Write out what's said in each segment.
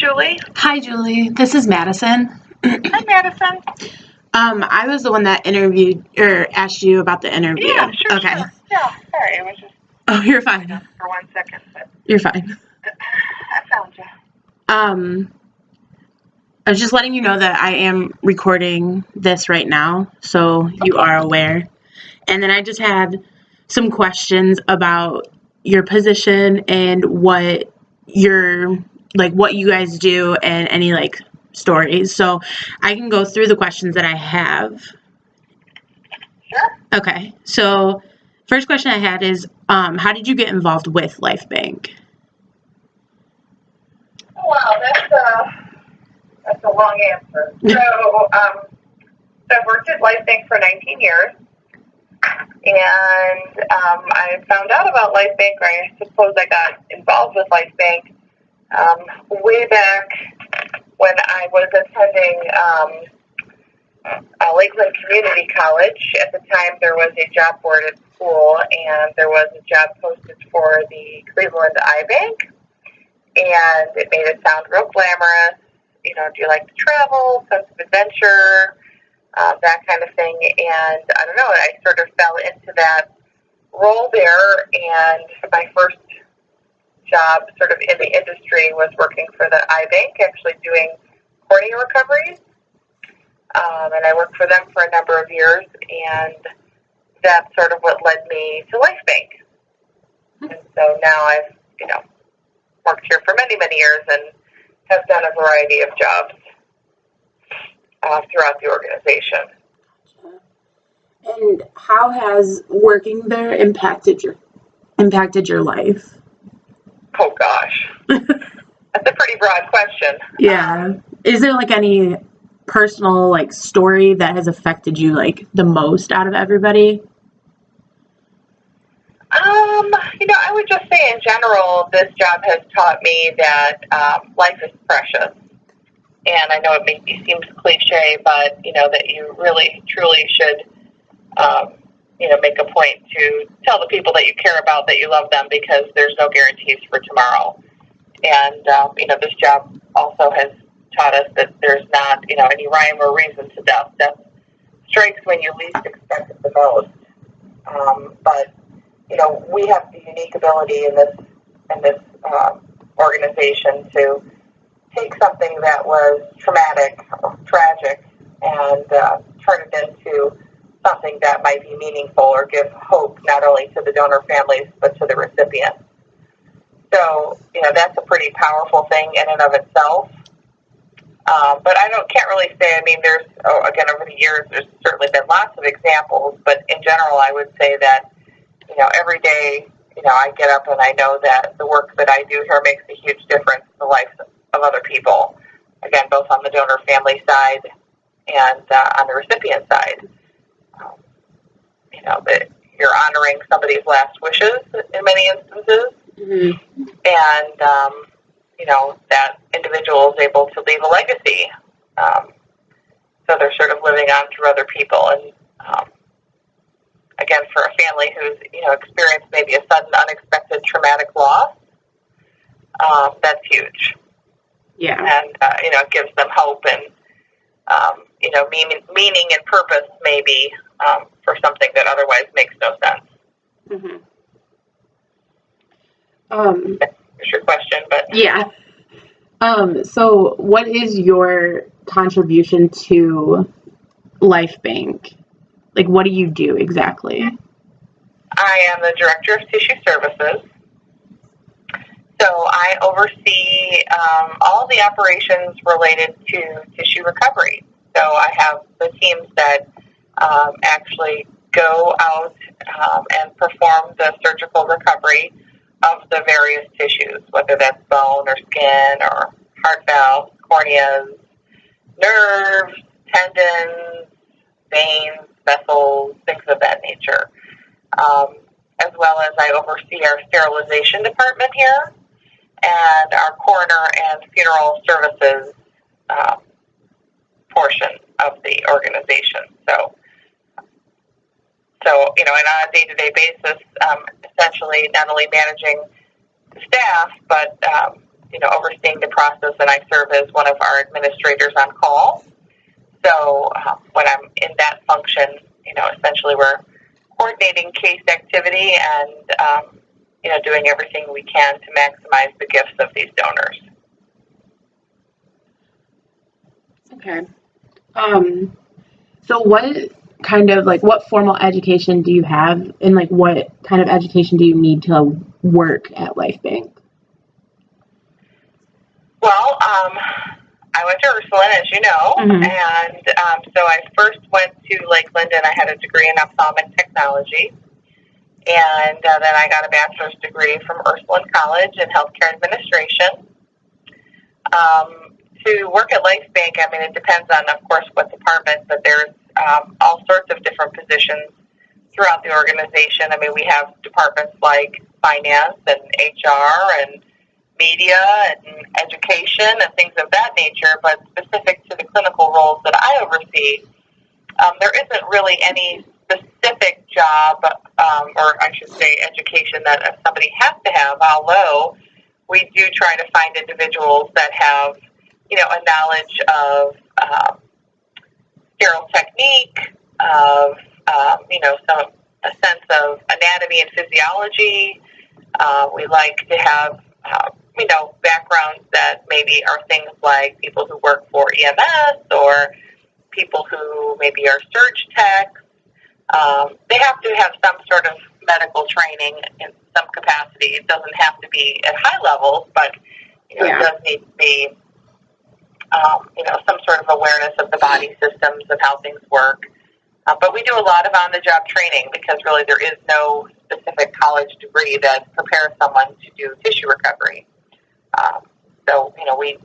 Julie. Hi, Julie. This is Madison. Hi, Madison. I was the one that interviewed or asked you about the interview. Yeah, sure. Okay. Sure. Yeah, sorry. It was just Oh, you're fine. for 1 second, but You're fine. I found you. I was just letting you know that I am recording this right now, so you are aware. And then I just had some questions about your position and what what you guys do and any stories. So I can go through the questions that I have. Sure. Okay. So first question I had is, how did you get involved with Lifebanc? Wow, that's a long answer. So I've worked at Lifebanc for 19 years, and I found out about Lifebanc, or I suppose I got involved with Lifebanc way back when I was attending Lakeland Community College. At the time, there was a job board at school, and there was a job posted for the Cleveland Eye Bank, and it made it sound real glamorous. You know, do you like to travel, sense of adventure, that kind of thing. And I don't know, I sort of fell into that role there, and my first job sort of in the industry was working for the Eye Bank, actually doing cornea recoveries. And I worked for them for a number of years, and that's sort of what led me to Lifebanc. And so now I've, worked here for many, many years and have done a variety of jobs throughout the organization. And how has working there impacted your life? Oh gosh, that's a pretty broad question. Yeah. Is there any personal story that has affected you the most out of everybody? I would just say in general, this job has taught me that life is precious. And I know it maybe seems cliche, but, that you really, truly should, make a point to tell the people that you care about that you love them, because there's no guarantees for tomorrow. And, this job also has taught us that there's not, any rhyme or reason to death. Death strikes when you least expect it the most. But we have the unique ability in this organization to take something that was traumatic or tragic and turn it into something that might be meaningful or give hope not only to the donor families but to the recipients. So that's a pretty powerful thing in and of itself. But I can't really say. I mean, there's again, over the years, there's certainly been lots of examples. But in general, I would say that every day, I get up and I know that the work that I do here makes a huge difference in the lives of other people. Again, both on the donor family side and on the recipient side. That you're honoring somebody's last wishes in many instances, Mm-hmm. and that individual is able to leave a legacy. So they're sort of living on through other people, and again, for a family who's experienced maybe a sudden, unexpected, traumatic loss, that's huge. Yeah. And it gives them hope and meaning and purpose maybe for something that otherwise makes no sense. Mm-hmm. That's your question, but yeah. So what is your contribution to Lifebanc? What do you do exactly? I am the Director of Tissue Services. So I oversee all the operations related to tissue recovery. So I have the teams that actually go out and perform the surgical recovery of the various tissues, whether that's bone or skin or heart valves, corneas, nerves, tendons, veins, vessels, things of that nature. As well as I oversee our sterilization department here and our coroner and funeral services portion of the organization. So and on a day-to-day basis, essentially not only managing the staff, but overseeing the process, and I serve as one of our administrators on call. So when I'm in that function, essentially we're coordinating case activity and, doing everything we can to maximize the gifts of these donors. Okay. So what formal education do you have, and what kind of education do you need to work at Lifebanc? Well, I went to Ursuline, as you know, and so I first went to Lake Linden. I had a degree in ophthalmic technology, and then I got a bachelor's degree from Ursuline College in healthcare administration. To work at Lifebanc, it depends on, of course, what department, but there's all sorts of different positions throughout the organization. We have departments like finance and HR and media and education and things of that nature, but specific to the clinical roles that I oversee, there isn't really any specific job, or I should say education that somebody has to have, although we do try to find individuals that have, a knowledge of sterile technique, of, a sense of anatomy and physiology. We like to have, backgrounds that maybe are things like people who work for EMS or people who maybe are surge techs. They have to have some sort of medical training in some capacity. It doesn't have to be at high levels, but it does need to be, some sort of awareness of the body systems and how things work. But we do a lot of on-the-job training because really there is no specific college degree that prepares someone to do tissue recovery. So, we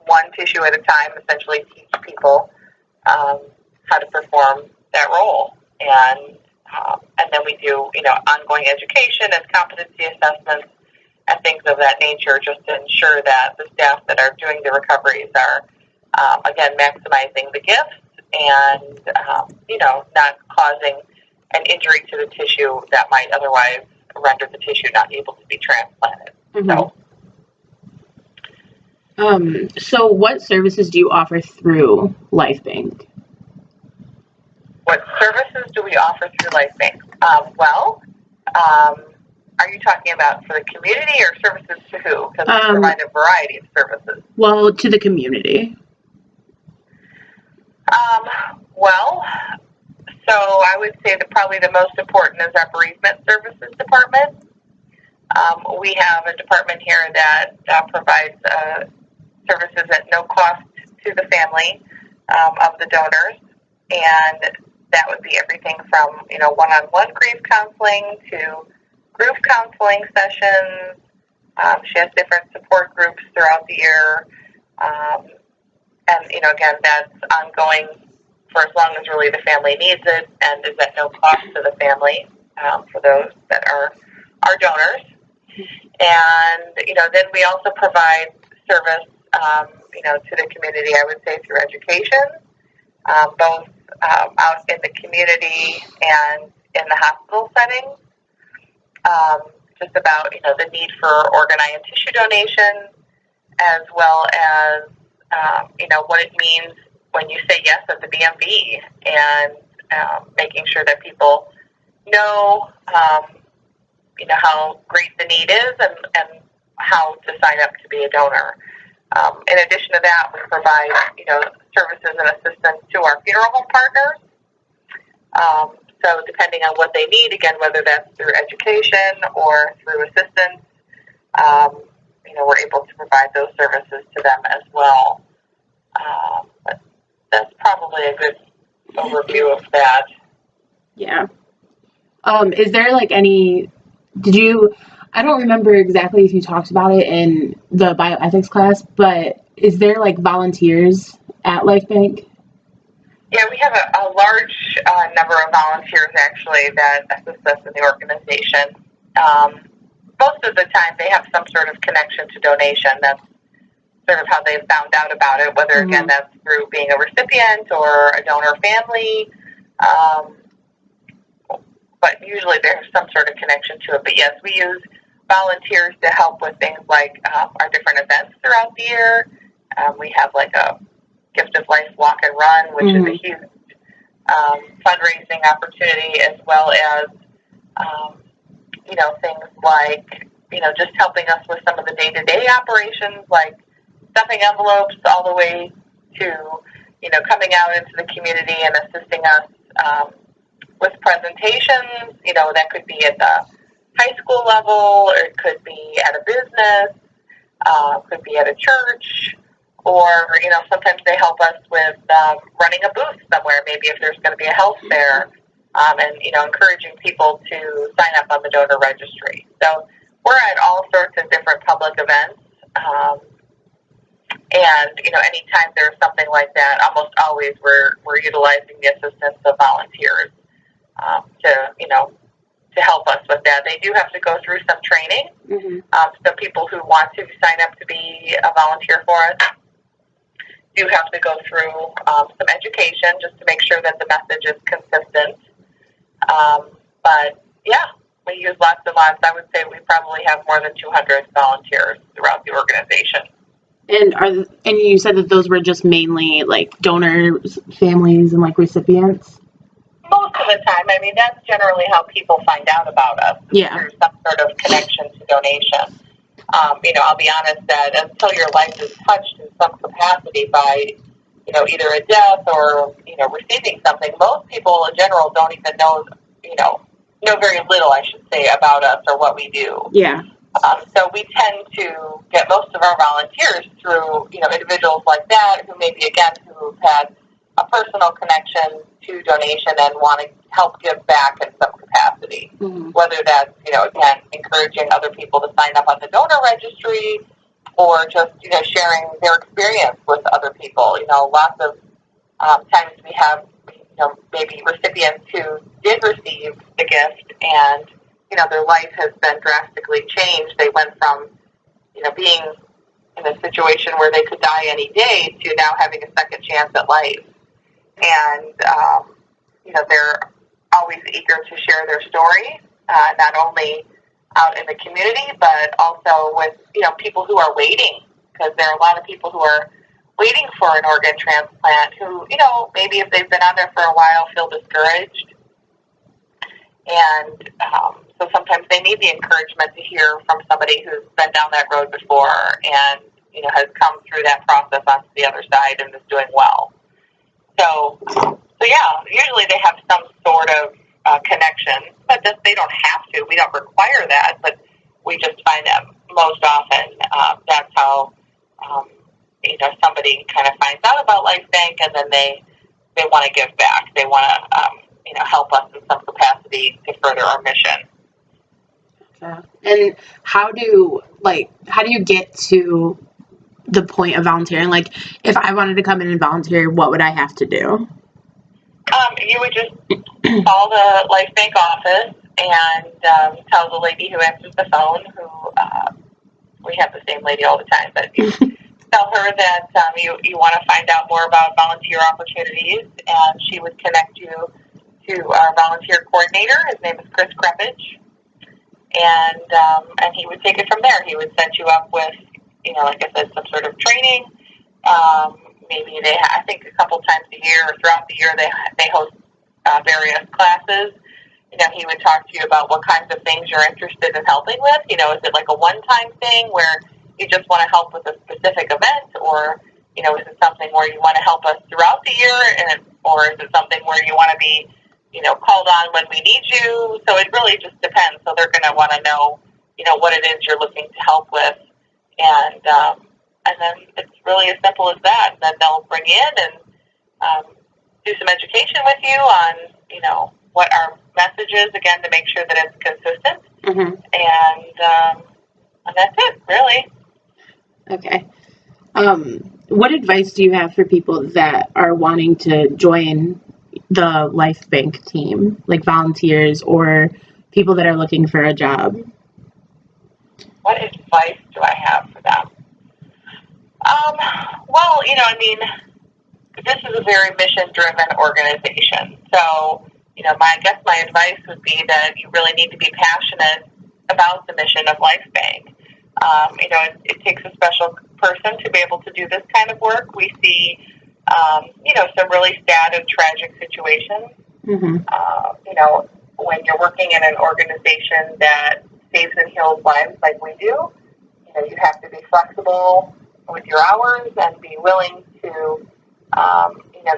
one tissue at a time, essentially teach people how to perform that role. And then we do, ongoing education and competency assessments and things of that nature just to ensure that the staff that are doing the recoveries are, again, maximizing the gifts and, not causing an injury to the tissue that might otherwise render the tissue not able to be transplanted. So what services do you offer through Lifebanc? What services do we offer through Lifebanc? Are you talking about for the community or services to who? Because we provide a variety of services. Well, to the community. So I would say that probably the most important is our bereavement services department. We have a department here that provides services at no cost to the family of the donors, and that would be everything from one-on-one grief counseling to group counseling sessions. She has different support groups throughout the year, and again, that's ongoing for as long as really the family needs it, and is at no cost to the family for those that are our donors. And then we also provide service to the community, I would say, through education, both out in the community and in the hospital setting, just about the need for organ and tissue donation, as well as what it means when you say yes at the BMV, and making sure that people know how great the need is and how to sign up to be a donor. In addition to that, we provide services and assistance to our funeral home partners. So depending on what they need, again, whether that's through education or through assistance, we're able to provide those services to them as well. But that's probably a good overview of that. Yeah. Is there I don't remember exactly if you talked about it in the bioethics class, but is there volunteers at Lifebanc? Yeah, we have a large number of volunteers actually that assist us in the organization. Most of the time they have some sort of connection to donation. That's sort of how they found out about it, whether again that's through being a recipient or a donor family. But usually there's some sort of connection to it. But yes, we use volunteers to help with things like our different events throughout the year. We have like a Gift of Life walk and run, which is a huge fundraising opportunity, as well as things like just helping us with some of the day-to-day operations, like stuffing envelopes, all the way to coming out into the community and assisting us with presentations. That could be at the high school level, or it could be at a business, could be at a church, or sometimes they help us with running a booth somewhere, maybe if there's going to be a health fair, and encouraging people to sign up on the donor registry. So we're at all sorts of different public events, and anytime there's something like that, almost always we're utilizing the assistance of volunteers to help us with that. They do have to go through some training. So people who want to sign up to be a volunteer for us do have to go through some education just to make sure that the message is consistent. But yeah, we use lots and lots. I would say we probably have more than 200 volunteers throughout the organization. And you said that those were just mainly like donors, families, and like recipients? Most of the time. I mean, that's generally how people find out about us. Yeah. Through some sort of connection to donation. I'll be honest that until your life is touched in some capacity by, either a death or, receiving something, most people in general don't even know very little, I should say, about us or what we do. Yeah. So we tend to get most of our volunteers through, individuals like that who maybe, again, who've had a personal connection to donation and want to help give back in some capacity. Whether that's, again, encouraging other people to sign up on the donor registry, or just, sharing their experience with other people. Lots of times we have, maybe recipients who did receive the gift and, their life has been drastically changed. They went from, being in a situation where they could die any day to now having a second chance at life. And, they're always eager to share their story, not only out in the community, but also with, people who are waiting, because there are a lot of people who are waiting for an organ transplant who, maybe if they've been on there for a while, feel discouraged. And so sometimes they need the encouragement to hear from somebody who's been down that road before and, has come through that process onto the other side and is doing well. So yeah, usually they have some sort of connection, but they don't have to. We don't require that, but we just find that most often that's how somebody kind of finds out about Lifebanc, and then they want to give back. They want to help us in some capacity to further our mission. Yeah. And how do you get to the point of volunteering? Like, if I wanted to come in and volunteer, what would I have to do? You would just call the Lifebanc office and tell the lady who answers the phone, who we have the same lady all the time, but you tell her that you want to find out more about volunteer opportunities, and she would connect you to our volunteer coordinator. His name is Chris Krepich, and he would take it from there. He would set you up with, like I said, some sort of training. Maybe I think a couple times a year or throughout the year they host various classes. He would talk to you about what kinds of things you're interested in helping with. Is it like a one-time thing where you just want to help with a specific event, or is it something where you want to help us throughout the year, or is it something where you want to be, called on when we need you? So it really just depends. So they're going to want to know, what it is you're looking to help with, and then it's really as simple as that. And then they'll bring you in and do some education with you on, what our message is, again, to make sure that it's consistent. And that's it, really. Okay. What advice do you have for people that are wanting to join the Lifebanc team, like volunteers or people that are looking for a job? What advice do I have for them? Well, this is a very mission-driven organization. So, I guess my advice would be that you really need to be passionate about the mission of Lifebanc. It takes a special person to be able to do this kind of work. We see, some really sad and tragic situations. Mm-hmm. When you're working in an organization that saves and heals lives like we do, you have to be flexible with your hours and be willing to,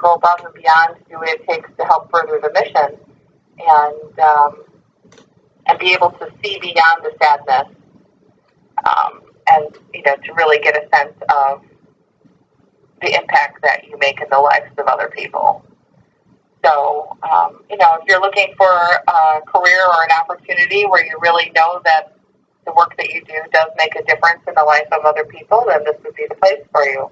go above and beyond to do what it takes to help further the mission, and be able to see beyond the sadness, and to really get a sense of the impact that you make in the lives of other people. So, if you're looking for a career or an opportunity where you really know that the work that you do does make a difference in the life of other people, then this would be the place for you.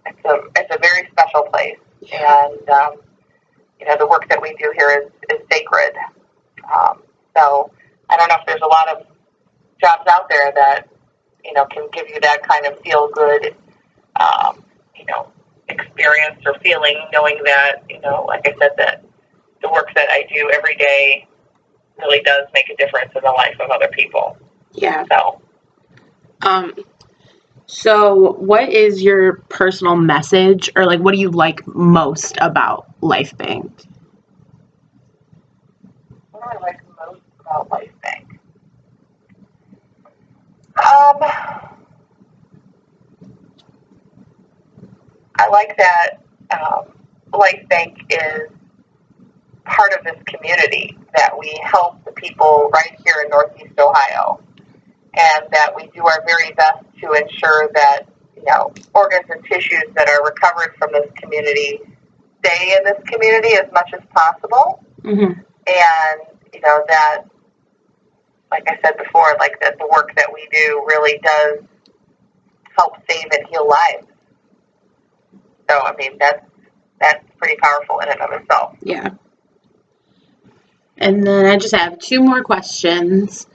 It's a very special place, and the work that we do here is sacred. So I don't know if there's a lot of jobs out there that can give you that kind of feel good, experience or feeling, knowing that like I said, that the work that I do every day really does make a difference in the life of other people. Yeah. So. So what is your personal message, or like, what do you like most about Lifebanc? What do I like most about Lifebanc? I like that Lifebanc is part of this community, that we help the people right here in Northeast Ohio, and that we do our very best to ensure that organs and tissues that are recovered from this community stay in this community as much as possible. Mm-hmm. And that, like I said before, like that the work that we do really does help save and heal lives. So I mean that's pretty powerful in and of itself. Yeah. And then I just have two more questions.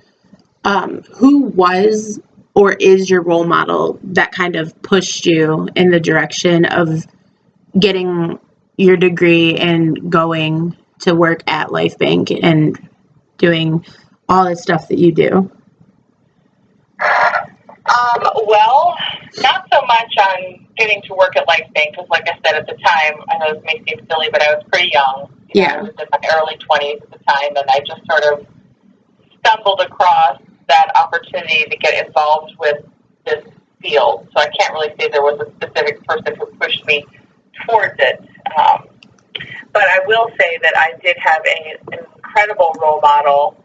Who was or is your role model that kind of pushed you in the direction of getting your degree and going to work at Lifebanc and doing all the stuff that you do? Well, not so much on getting to work at Lifebanc, because like I said at the time, I know this may seem silly, but I was pretty young. I was in my early 20s at the time, and I just sort of stumbled across that opportunity to get involved with this field. So I can't really say there was a specific person who pushed me towards it. But I will say that I did have an incredible role model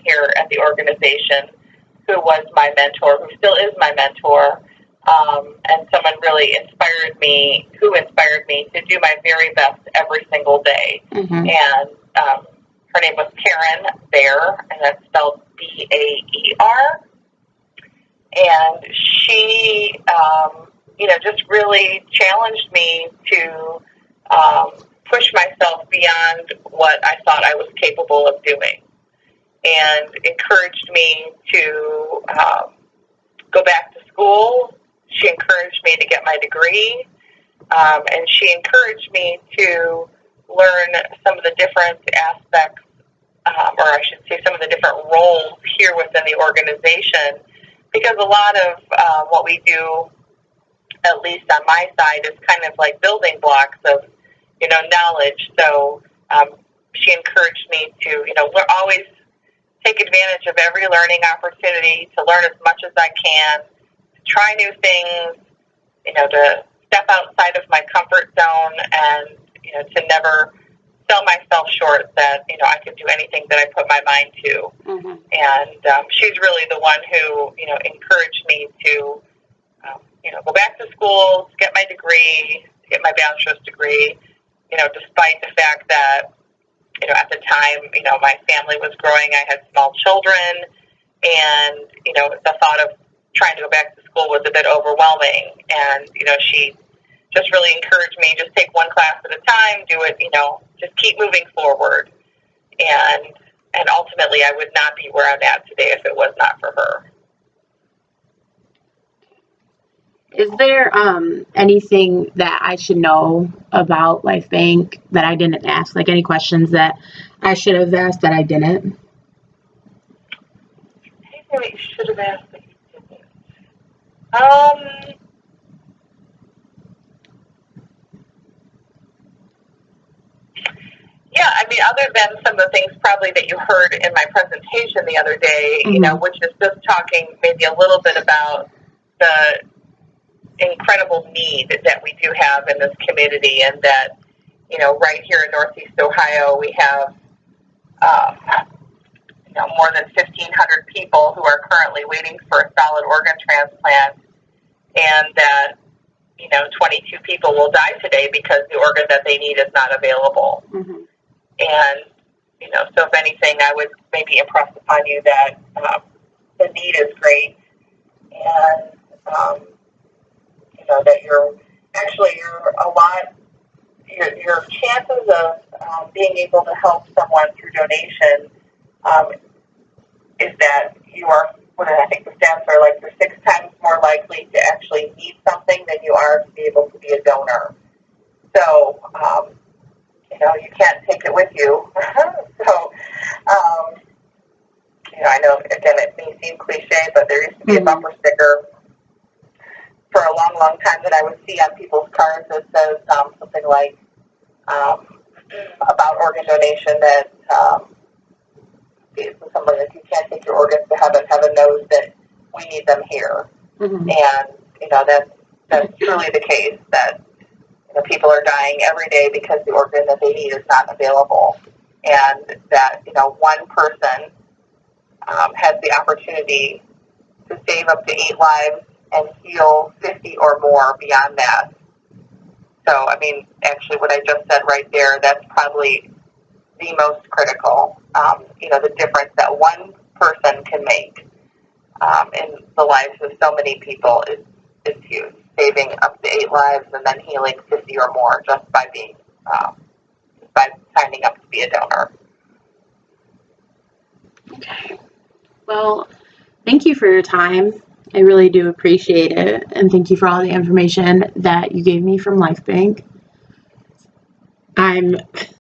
here at the organization, who was my mentor, who still is my mentor, and someone really inspired me to do my very best every single day. Mm-hmm. And her name was Karen Baer, and that's spelled Baer. And she, just really challenged me to push myself beyond what I thought I was capable of doing, and encouraged me to go back to school. She encouraged me to get my degree, and she encouraged me to learn some of the different aspects, or I should say some of the different roles here within the organization, because a lot of what we do, at least on my side, is kind of like building blocks of, knowledge. So she encouraged me to, always take advantage of every learning opportunity, to learn as much as I can, to try new things, to step outside of my comfort zone, and, to never sell myself short, that, I could do anything that I put my mind to. Mm-hmm. And she's really the one who, encouraged me to, go back to school, to get my degree, to get my bachelor's degree, despite the fact that, at the time, my family was growing. I had small children, and, the thought of trying to go back to school was a bit overwhelming. And, she just really encouraged me, just take one class at a time, do it, just keep moving forward. And ultimately, I would not be where I'm at today if it was not for her. Is there anything that I should know about Lifebanc that I didn't ask? Like any questions that I should have asked that I didn't? Maybe you should have asked, but you didn't. Yeah, I mean, other than some of the things probably that you heard in my presentation the other day, you know, which is just talking maybe a little bit about the incredible need that we do have in this community, and that, you know, right here in Northeast Ohio, we have, you know, more than 1,500 people who are currently waiting for a solid organ transplant, and that, you know, 22 people will die today because the organ that they need is not available. Mm-hmm. And, you know, so if anything, I would maybe impress upon you that the need is great, and, you know, that your chances of being able to help someone through donation is that you are, what I think the stats are like, you're 6 times more likely to actually need something than you are to be able to be a donor. So, you know, you can't take it with you. So, you know, I know, again, it may seem cliche, but there used to be a bumper sticker for a long, long time that I would see on people's cars that says something like about organ donation, that something like, you can't take your organs to heaven. Heaven knows that we need them here. Mm-hmm. And, you know, that's truly the case, that, you know, people are dying every day because the organ that they need is not available. And that, you know, one person has the opportunity to save up to 8 lives and heal 50 or more beyond that. So, I mean, actually what I just said right there, that's probably the most critical. You know, the difference that one person can make in the lives of so many people is huge. Saving up to 8 lives and then healing 50 or more just by being, by signing up to be a donor. Okay. Well, thank you for your time. I really do appreciate it. And thank you for all the information that you gave me from Lifebanc. I'm